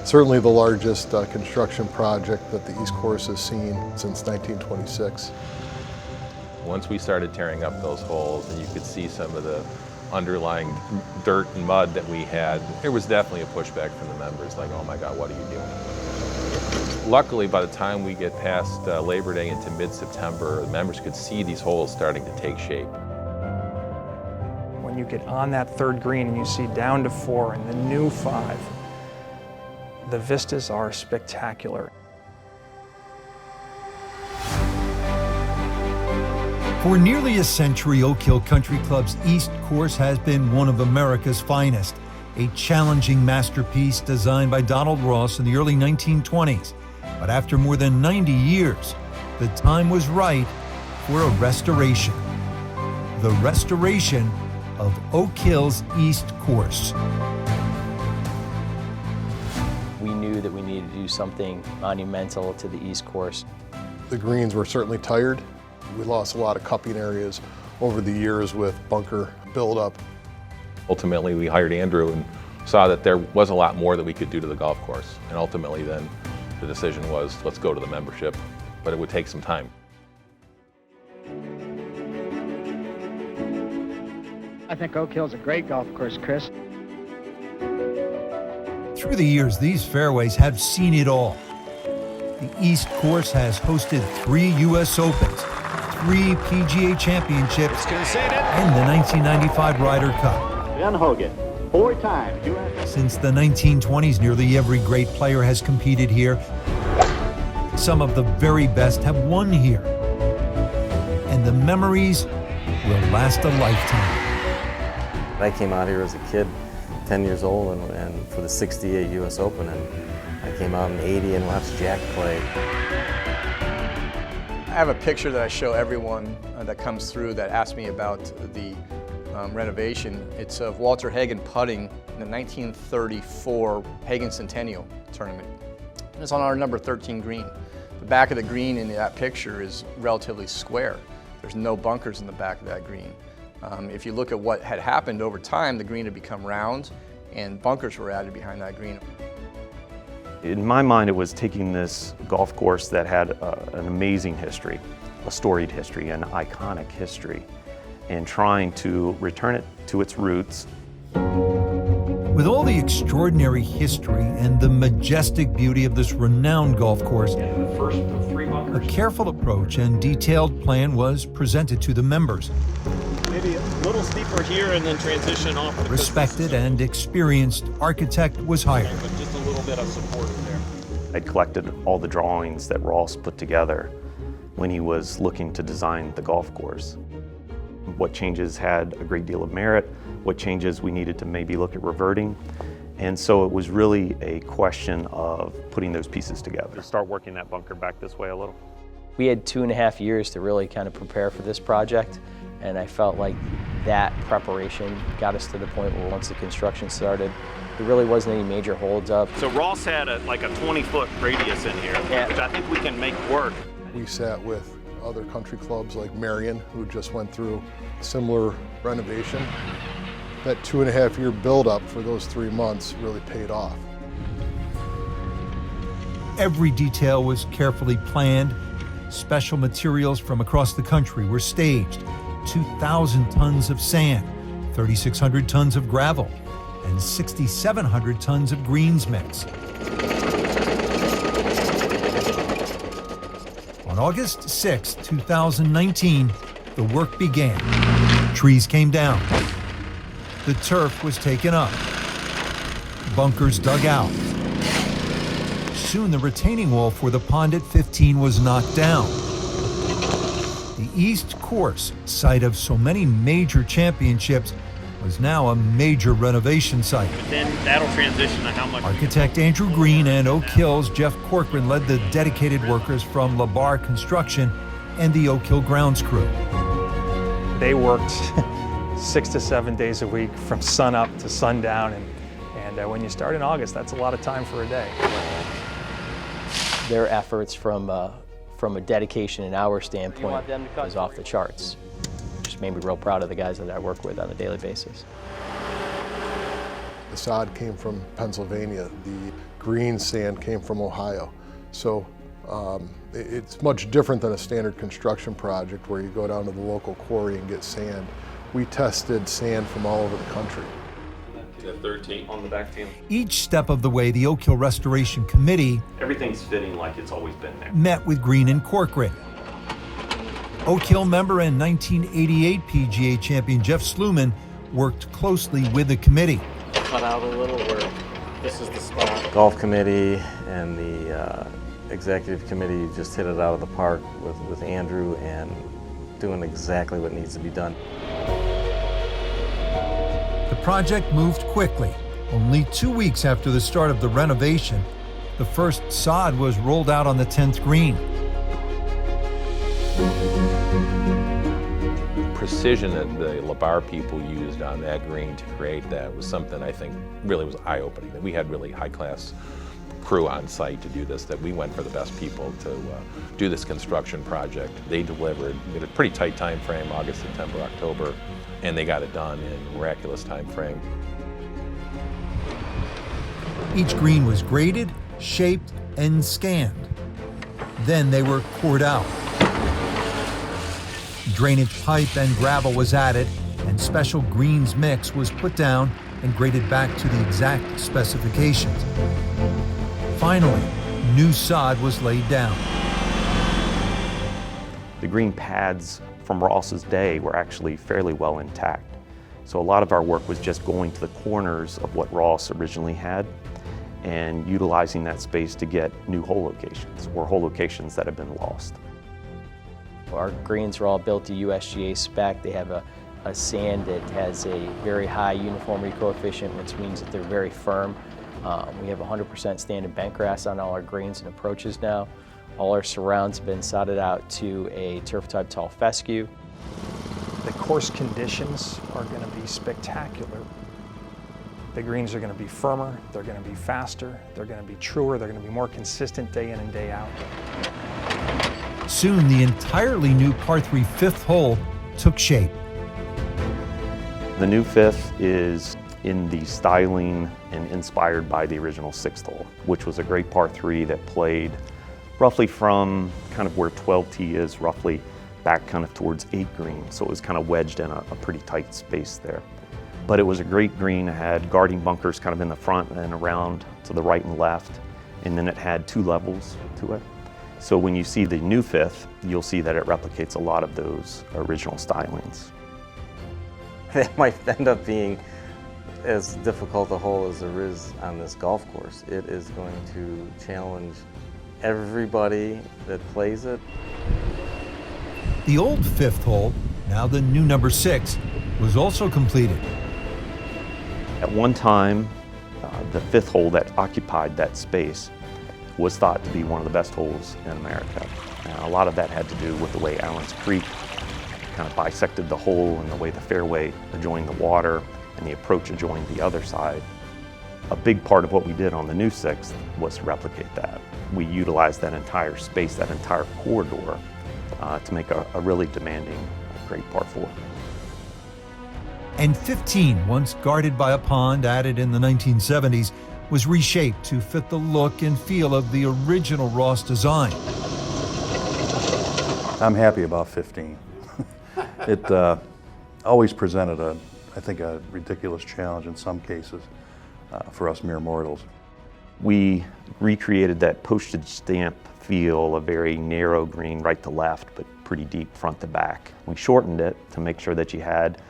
Certainly the largest construction project that the East Course has seen since 1926. Once we started tearing up those holes and you could see some of the underlying dirt and mud that we had, there was definitely a pushback from the members, like, oh my God, what are you doing? Luckily, by the time we get past Labor Day into mid-September, the members could see these holes starting to take shape. When you get on that third green and you see down to 4 and the new 5, the vistas are spectacular. For nearly a century, Oak Hill Country Club's East Course has been one of America's finest, a challenging masterpiece designed by Donald Ross in the early 1920s. But after more than 90 years, the time was right for a restoration. The restoration of Oak Hill's East Course. We knew that we needed to do something monumental to the East Course. The greens were certainly tired. We lost a lot of cupping areas over the years with bunker buildup. Ultimately, we hired Andrew and saw that there was a lot more that we could do to the golf course. And ultimately then the decision was, let's go to the membership, but it would take some time. I think Oak Hill's a great golf course, Chris. Through the years, these fairways have seen it all. The East Course has hosted 3 U.S. Opens, 3 PGA Championships, and the 1995 Ryder Cup. Ben Hogan, 4 times U.S. Since the 1920s, nearly every great player has competed here. Some of the very best have won here. And the memories will last a lifetime. I came out here as a kid, 10 years old, and for the 68 U.S. Open, and I came out in 80 and watched Jack play. I have a picture that I show everyone that comes through that asks me about the renovation. It's of Walter Hagen putting in the 1934 Hagen Centennial Tournament. And it's on our number 13 green. The back of the green in that picture is relatively square. There's no bunkers in the back of that green. If you look at what had happened over time, the green had become round and bunkers were added behind that green. In my mind, it was taking this golf course that had an amazing history, a storied history, an iconic history, and trying to return it to its roots. With all the extraordinary history and the majestic beauty of this renowned golf course, a careful approach and detailed plan was presented to the members. Maybe a little steeper here and then transition off. A respected and experienced architect was hired. Just a little bit of support there. I'd collected all the drawings that Ross put together when he was looking to design the golf course. What changes had a great deal of merit, what changes we needed to maybe look at reverting. And so it was really a question of putting those pieces together. Start working that bunker back this way a little. We had 2.5 years to really kind of prepare for this project, and I felt like that preparation got us to the point where once the construction started, there really wasn't any major holds up. So Ross had like a 20-foot radius in here, which I think we can make work. We sat with other country clubs like Marion, who just went through similar renovation. That 2.5-year buildup for those 3 months really paid off. Every detail was carefully planned. Special materials from across the country were staged. 2,000 tons of sand, 3,600 tons of gravel, and 6,700 tons of greens mix. On August 6, 2019, the work began. Trees came down. The turf was taken up. Bunkers dug out. Soon the retaining wall for the pond at 15 was knocked down. The East Course, site of so many major championships, was now a major renovation site. Then that'll transition to how much. Architect Andrew Green and Oak Hill's Jeff Corcoran led the dedicated workers from LaBar Construction and the Oak Hill grounds crew. They worked 6 to 7 days a week from sunup to sundown, and when you start in August, that's a lot of time for a day. Their efforts from a dedication and hour standpoint was off the charts. Just made me real proud of the guys that I work with on a daily basis. The sod came from Pennsylvania. The green sand came from Ohio. So it's much different than a standard construction project where you go down to the local quarry and get sand. We tested sand from all over the country. The 13 on the back team. Each step of the way, the Oak Hill Restoration Committee Everything's fitting like it's always been there. met with Green and Corcoran. Oak Hill member and 1988 PGA champion Jeff Sluman worked closely with the committee. Cut out a little where this is the spot. Golf committee and the executive committee just hit it out of the park with Andrew and doing exactly what needs to be done. The project moved quickly. Only 2 weeks after the start of the renovation, the first sod was rolled out on the 10th green. Precision that the LeBar people used on that green to create that was something I think really was eye-opening. That we had really high-class crew on site to do this, that we went for the best people to do this construction project. They delivered. We had a pretty tight time frame, August, September, October, and they got it done in a miraculous time frame. Each green was graded, shaped, and scanned. Then they were poured out. Drainage pipe and gravel was added, and special greens mix was put down and graded back to the exact specifications. Finally, new sod was laid down. The green pads from Ross's day were actually fairly well intact. So a lot of our work was just going to the corners of what Ross originally had and utilizing that space to get new hole locations or hole locations that have been lost. Our greens are all built to USGA spec. They have a sand that has a very high uniformity coefficient, which means that they're very firm. We have 100% standard bent grass on all our greens and approaches now. All our surrounds have been sodded out to a turf type tall fescue. The course conditions are going to be spectacular. The greens are going to be firmer, they're going to be faster, they're going to be truer, they're going to be more consistent day in and day out. Soon, the entirely new par 3 fifth hole took shape. The new fifth is in the styling and inspired by the original sixth hole, which was a great par 3 that played roughly from kind of where 12T is, roughly back kind of towards 8 green. So it was kind of wedged in a pretty tight space there. But it was a great green. It had guarding bunkers kind of in the front and around to the right and left. And then it had 2 levels to it. So when you see the new fifth, you'll see that it replicates a lot of those original stylings. That might end up being as difficult a hole as there is on this golf course. It is going to challenge everybody that plays it. The old fifth hole, now the new number 6, was also completed. At one time, the fifth hole that occupied that space was thought to be one of the best holes in America. A lot of that had to do with the way Allen's Creek kind of bisected the hole and the way the fairway adjoined the water and the approach adjoined the other side. A big part of what we did on the new sixth was to replicate that. We utilized that entire space, that entire corridor, to make a really demanding, great par 4. And 15, once guarded by a pond added in the 1970s, was reshaped to fit the look and feel of the original Ross design. I'm happy about 15. It always presented I think a ridiculous challenge in some cases for us mere mortals. We recreated that postage stamp feel, a very narrow green right to left, but pretty deep front to back. We shortened it to make sure that you had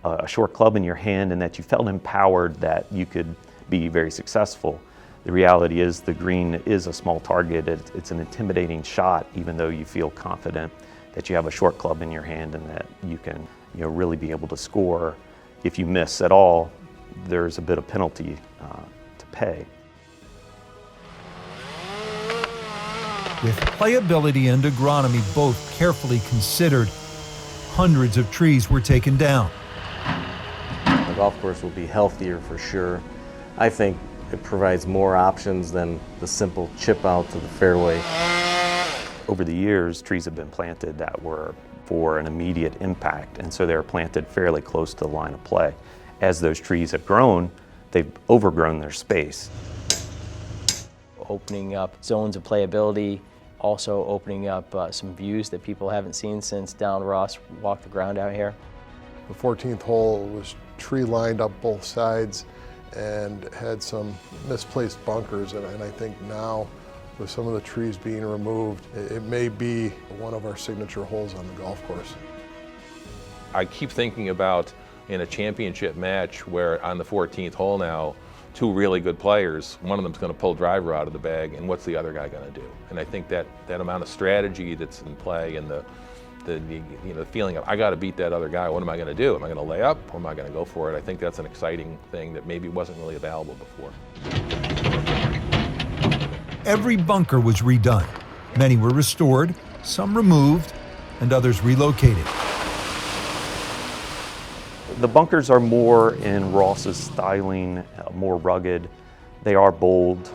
a short club in your hand and that you felt empowered that you could be very successful. The reality is the green is a small target. It's an intimidating shot, even though you feel confident that you have a short club in your hand and that you can really be able to score. If you miss at all, there's a bit of penalty to pay. With playability and agronomy both carefully considered, hundreds of trees were taken down. The golf course will be healthier for sure. I think it provides more options than the simple chip out to the fairway. Over the years, trees have been planted that were for an immediate impact, and so they're planted fairly close to the line of play. As those trees have grown, they've overgrown their space. Opening up zones of playability, also opening up some views that people haven't seen since Dallin Ross walked the ground out here. The 14th hole was tree lined up both sides and had some misplaced bunkers, and I think now with some of the trees being removed, it may be one of our signature holes on the golf course. I keep thinking about in a championship match where on the 14th hole now, two really good players, one of them's going to pull driver out of the bag, and what's the other guy going to do? And I think that amount of strategy that's in play and the feeling of I got to beat that other guy. What am I going to do? Am I going to lay up or am I going to go for it? I think that's an exciting thing that maybe wasn't really available before. Every bunker was redone. Many were restored, some removed, and others relocated. The bunkers are more in Ross's styling, more rugged. They are bold.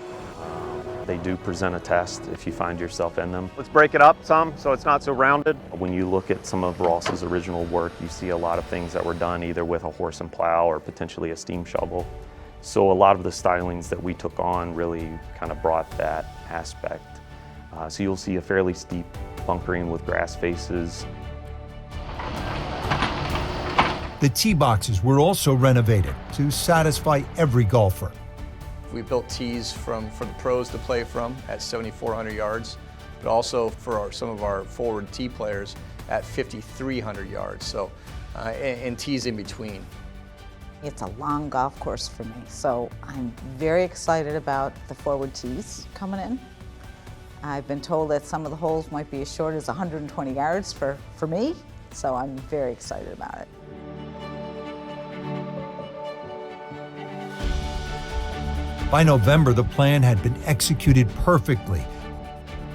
They do present a test if you find yourself in them. Let's break it up some so it's not so rounded. When you look at some of Ross's original work, you see a lot of things that were done either with a horse and plow or potentially a steam shovel. So a lot of the stylings that we took on really kind of brought that aspect. So you'll see a fairly steep bunkering with grass faces. The tee boxes were also renovated to satisfy every golfer. We built tees for the pros to play from at 7,400 yards, but also for some of our forward tee players at 5,300 yards, so, and tees in between. It's a long golf course for me, so I'm very excited about the forward tees coming in. I've been told that some of the holes might be as short as 120 yards for me, so I'm very excited about it. By November, the plan had been executed perfectly.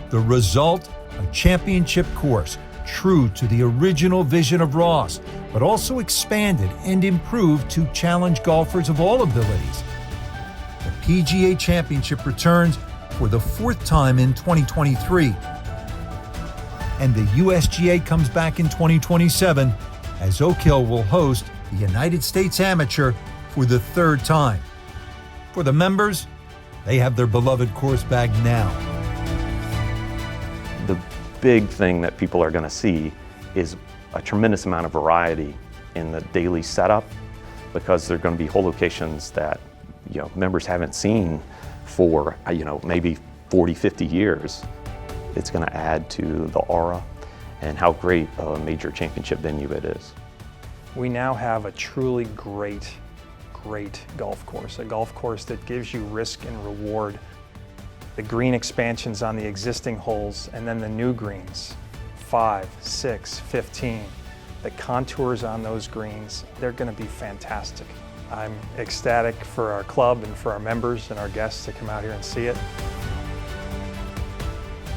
The result, a championship course, true to the original vision of Ross, but also expanded and improved to challenge golfers of all abilities. The PGA Championship returns for the fourth time in 2023. And the USGA comes back in 2027 as Oak Hill will host the United States Amateur for the third time. For the members, they have their beloved course back now. The big thing that people are going to see is a tremendous amount of variety in the daily setup, because there are going to be hole locations that members haven't seen for maybe 40, 50 years. It's going to add to the aura and how great a major championship venue it is. We now have a truly great golf course, a golf course that gives you risk and reward. The green expansions on the existing holes and then the new greens, 5, 6, 15. The contours on those greens, they're going to be fantastic. I'm ecstatic for our club and for our members and our guests to come out here and see it.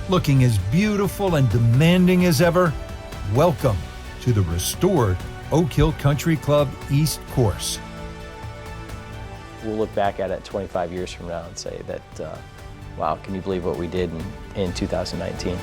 Looking as beautiful and demanding as ever, welcome to the restored Oak Hill Country Club East Course. We'll look back at it 25 years from now and say that, wow, can you believe what we did in 2019?